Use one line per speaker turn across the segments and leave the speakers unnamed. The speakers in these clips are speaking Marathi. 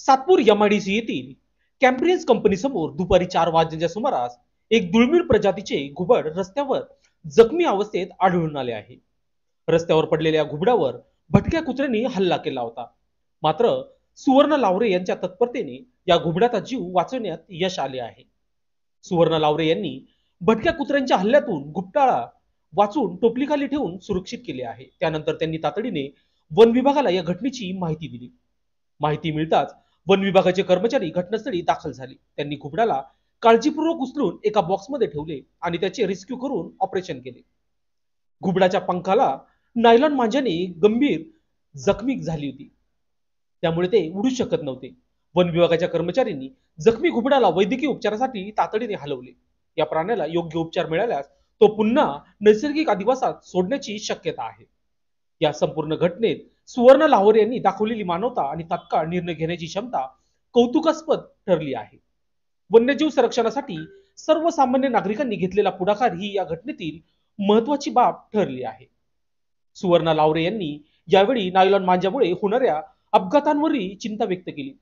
सातपूर एमआयडीसी येथील कॅम्ब्रिज कंपनीसमोर दुपारी 4 वाजण्याच्या सुमारास एक दुर्मिळ प्रजातीचे घुबड रस्त्यावर जखमी अवस्थेत आढळून आले आहे. रस्त्यावर पडलेल्या घुबडावर भटक्या कुत्र्यांनी हल्ला केला होता. मात्र सुवर्ण लावरे यांच्या तत्परतेने या घुबडाचा जीव वाचवण्यात यश आले आहे. सुवर्ण लावरे यांनी भटक्या कुत्र्यांच्या हल्ल्यातून घुबडाला वाचून टोपलीखाली ठेवून सुरक्षित केले आहे. त्यानंतर त्यांनी तातडीने वन विभागाला या घटनेची माहिती दिली. माहिती मिळताच वन विभागाचे कर्मचारी घटनास्थळी दाखल झाले. त्यांनी घुबडाला काळजीपूर्वक उचलून एका बॉक्समध्ये ठेवले आणि त्याचे रेस्क्यू करून ऑपरेशन केले. घुबडाच्या पंखाला नायलॉन मांजाने गंभीर जखमी झाली होती, त्यामुळे ते उडू शकत नव्हते. वन विभागाच्या कर्मचाऱ्यांनी जखमी घुबडाला वैद्यकीय उपचारासाठी तातडीने हलवले. या प्राण्याला योग्य उपचार मिळाल्यास तो पुन्हा नैसर्गिक अधिवासात सोडण्याची शक्यता आहे. या संपूर्ण घटनेत सुवर्ण लाहोरे यांनी दाखवलेली मानवता आणि तात्काळ निर्णय घेण्याची क्षमता कौतुकास्पद ठरली आहे. वन्यजीव संरक्षणासाठी सर्वसामान्य नागरिकांनी घेतलेला पुढाकार ही या घटनेतील महत्वाची बाब ठरली आहे. सुवर्ण लावरे यांनी यावेळी नायलॉन मांजामुळे होणाऱ्या अपघातांवरही चिंता व्यक्त केली.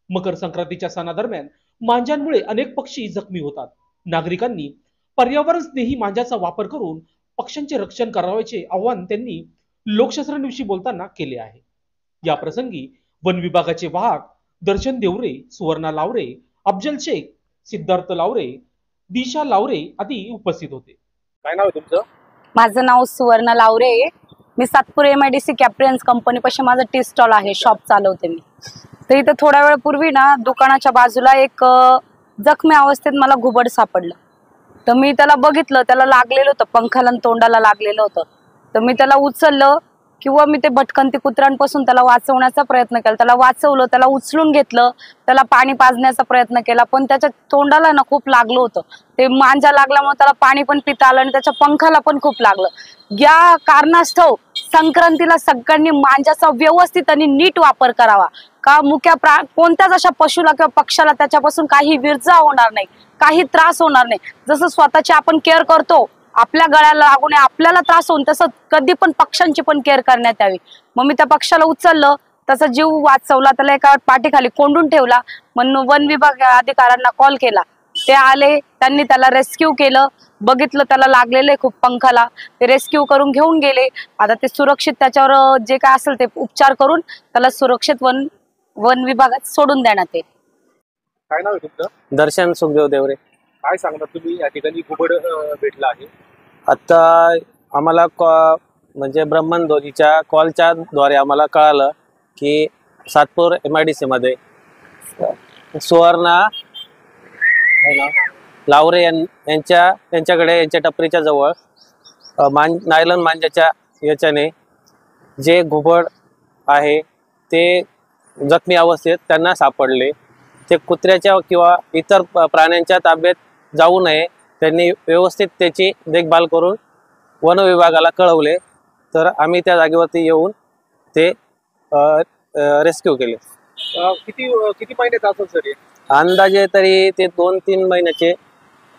मकर संक्रांतीच्या सणादरम्यान मांजांमुळे अनेक पक्षी जखमी होतात. नागरिकांनी पर्यावरण स्नेही मांजाचा वापर करून पक्ष्यांचे रक्षण करावयाचे आवाहन त्यांनी लोकशास्त्रांविषयी बोलताना केले आहे. या प्रसंगी वन विभागाचे वाहक दर्शन देवरे, सुवर्णा लावरे, अफजल शेख, सिद्धार्थ लावरे, दिशा लावरे आदी उपस्थित होते.
काय नाव आहे तुमचं?
माझं नाव सुवर्ण लावरे. मी सातपूर एमआयडीसी कॅप्रियन्स कंपनी पाशी माझं टी स्टॉल आहे, शॉप चालवते मी. तर इथं थोड्या वेळापूर्वी ना दुकानाच्या बाजूला एक जखमी अवस्थेत मला घुबड सापडलं. तर मी त्याला बघितलं, त्याला लागलेलं होतं, पंखाला आणि तोंडाला लागलेलं होतं. तर मी त्याला उचललं किंवा मी ते भटकंती कुत्र्यांपासून त्याला वाचवण्याचा प्रयत्न केला. त्याला वाचवलं, त्याला उचलून घेतलं, त्याला पाणी पाजण्याचा प्रयत्न केला, पण त्याच्या तोंडाला ना खूप लागलं होतं. ते मांजा लागल्यामुळे त्याला पाणी पण पिता आलं आणि त्याच्या पंखाला पण खूप लागलं. या कारणास्तव संक्रांतीला सगळ्यांनी मांजाचा व्यवस्थित आणि नीट वापर करावा. का मुक्या कोणत्याच अशा पशुला किंवा पक्षाला त्याच्यापासून काही विरजा होणार नाही, काही त्रास होणार नाही. जसं स्वतःची आपण केअर करतो, आपल्या गळ्याला लागू नये, आपल्याला त्रास होऊन, तसं कधी पण पक्ष्यांची पण केअर करण्यात यावी. मग मी त्या पक्षाला उचललं, त्याचा जीव वाचवला, त्याला एका पाठीखाली कोंडून ठेवला. म्हणून वन विभाग अधिकाऱ्यांना कॉल केला. ते आले, त्यांनी त्याला रेस्क्यू केलं. बघितलं त्याला लागलेले खूप पंखाला, ते रेस्क्यू करून घेऊन गेले. आता ते सुरक्षित त्याच्यावर जे काय असेल ते उपचार करून त्याला सुरक्षित वन विभागात सोडून देण्यात येईल.
काय नाव आहे तुमचं?
दर्शन सुखदेव देवरे.
काय सांगता तुम्ही? या ठिकाणी घुबड भेटला आहे.
आता आम्हाला म्हणजे ब्रह्मणध्वनीच्या कॉलच्या द्वारे आम्हाला कळालं की सातपूर एमआयडीसी मध्ये सुवर्णा लावरे यांच्याकडे यांच्या टपरीच्या जवळ नायलॉन मांजाच्या याच्याने जे घुबड आहे ते जखमी अवस्थेत त्यांना सापडले. ते कुत्र्याच्या किंवा इतर प्राण्यांच्या ताब्यात जाऊ नये, त्यांनी व्यवस्थित त्याची देखभाल करून वन विभागाला कळवले. तर आम्ही त्या जागेवरती येऊन ते रेस्क्यू केले.
किती महिन्यात असेल सर?
अंदाजे तरी ते 2-3 महिन्याचे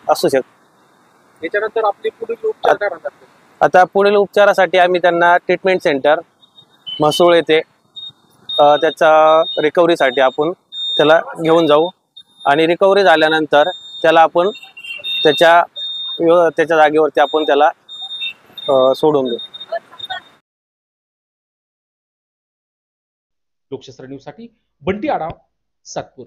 असू शकतात.
याच्यानंतर आपले पुढील उपचार काय राहतात?
आता पुढील उपचारासाठी आम्ही त्यांना ट्रीटमेंट सेंटर म्हसोळ येथे त्याचा रिकव्हरीसाठी आपण त्याला घेऊन जाऊ आणि रिकव्हरी झाल्यानंतर त्याला आपण त्याच्या जागेवरती आपण त्याला सोडून देऊ.
लोकशास्त्र न्यूज साठी बंटी आढाव, सातपूर.